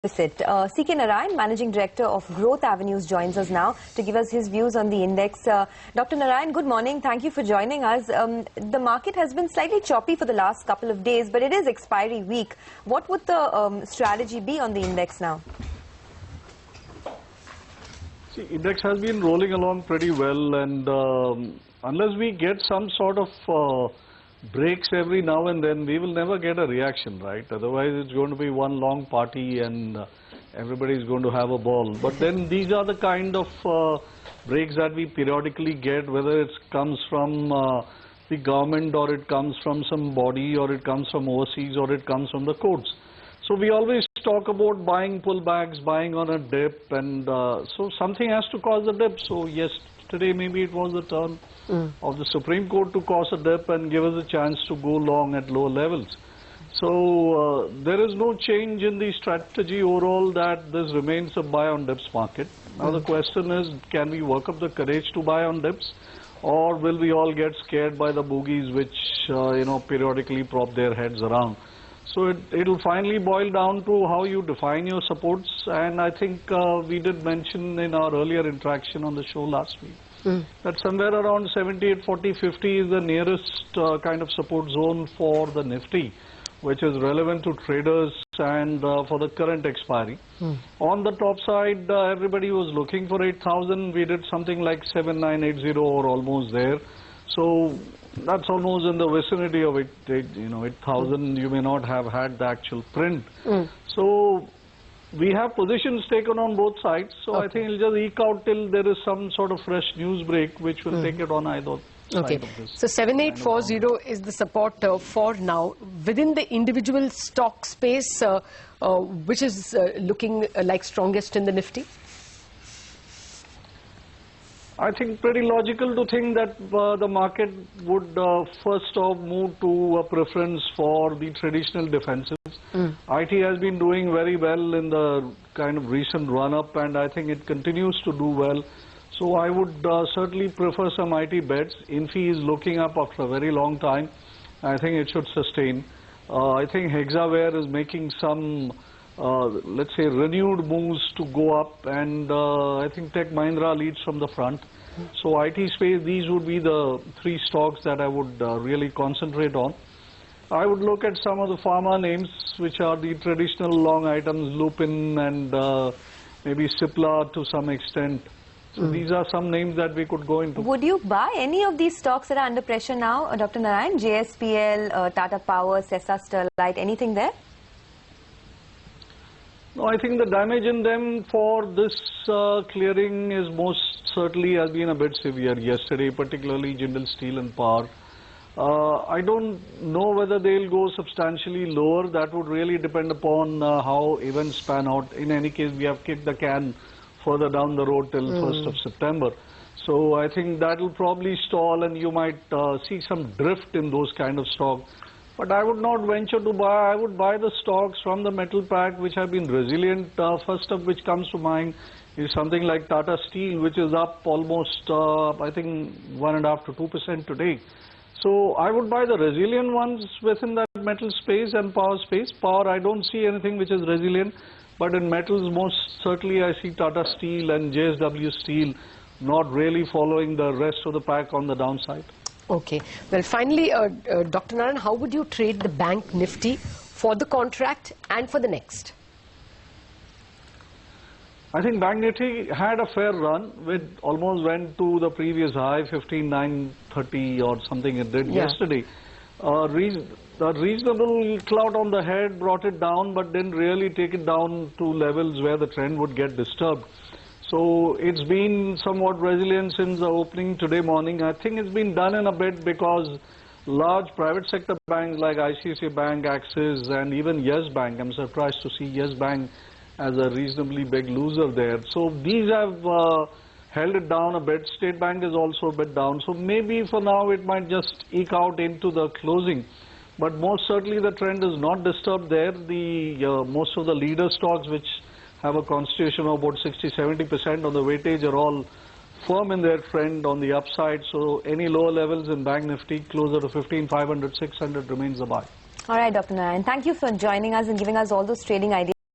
deficit. cknarayan, Managing Director of Growth Avenues, joins us now to give us his views on the index. Dr. Narayan, good morning. Thank you for joining us. The market has been slightly choppy for the last couple of days, but it is expiry week. What would the strategy be on the index now? See, index has been rolling along pretty well, and unless we get some sort of breaks every now and then, we will never get a reaction, right? Otherwise, it's going to be one long party and everybody is going to have a ball. But then these are the kind of breaks that we periodically get, whether it comes from the government or it comes from some body or it comes from overseas or it comes from the courts. So we always talk about buying pullbacks, buying on a dip, and so something has to cause a dip. So yes, today maybe it was the turn of the Supreme Court to cause a dip and give us a chance to go long at lower levels. So there is no change in the strategy overall that this remains a buy on dips market. Now the question is, can we work up the courage to buy on dips, or will we all get scared by the boogies which periodically prop their heads around? So it'll finally boil down to how you define your supports, and I think we did mention in our earlier interaction on the show last week that somewhere around 78, 40, 50 is the nearest kind of support zone for the Nifty, which is relevant to traders and for the current expiry. On the top side, everybody was looking for 8,000. We did something like 7,980 or almost there. So that's almost in the vicinity of 8,000. You may not have had the actual print. So we have positions taken on both sides. So I think it'll just eke out till there is some sort of fresh news break, which will take it on either side of this. So 7840 is the support for now. Within the individual stock space, which is looking like strongest in the Nifty? I think pretty logical to think that the market would first off move to a preference for the traditional defensives. IT has been doing very well in the kind of recent run-up, and I think it continues to do well. So I would certainly prefer some IT bets. Infi is looking up after a very long time. I think it should sustain. I think Hexaware is making some let's say renewed moves to go up, and I think Tech Mahindra leads from the front. So IT space, these would be the three stocks that I would really concentrate on. I would look at some of the pharma names, which are the traditional long items, Lupin and maybe Cipla to some extent. So these are some names that we could go into. Would you buy any of these stocks that are under pressure now, Dr. Narayan? JSPL, Tata Power, Sesa Sterlite, anything there? No, I think the damage in them for this clearing is most certainly has been a bit severe yesterday, particularly Jindal Steel and Power. I don't know whether they'll go substantially lower. That would really depend upon how events pan out. In any case, we have kicked the can further down the road till 1st of September. So I think that will probably stall, and you might see some drift in those kind of stocks. But I would not venture to buy. I would buy the stocks from the metal pack which have been resilient. First of which comes to mind is something like Tata Steel, which is up almost, I think, 1.5% to 2% today. So I would buy the resilient ones within that metal space and power space. Power, I don't see anything which is resilient. But in metals, most certainly I see Tata Steel and JSW Steel not really following the rest of the pack on the downside. Okay. Well, finally, Dr. Narayan, how would you trade the Bank Nifty for the contract and for the next? I think Bank Nifty had a fair run. It almost went to the previous high, 15,930 or something it did yesterday. The reasonable clout on the head brought it down, but didn't really take it down to levels where the trend would get disturbed. So it's been somewhat resilient since the opening today morning. I think it's been done in a bit because large private sector banks like ICICI Bank, Axis, and even Yes Bank, I'm surprised to see Yes Bank as a reasonably big loser there. So these have held it down a bit. State Bank is also a bit down. So maybe for now it might just eke out into the closing. But most certainly the trend is not disturbed there. Most of the leader stocks which have a constitution of about 60-70% on the weightage are all firm in their trend on the upside. So any lower levels in Bank Nifty closer to 15,500, 600 remains a buy. All right, Dr. Narayan, thank you for joining us and giving us all those trading ideas.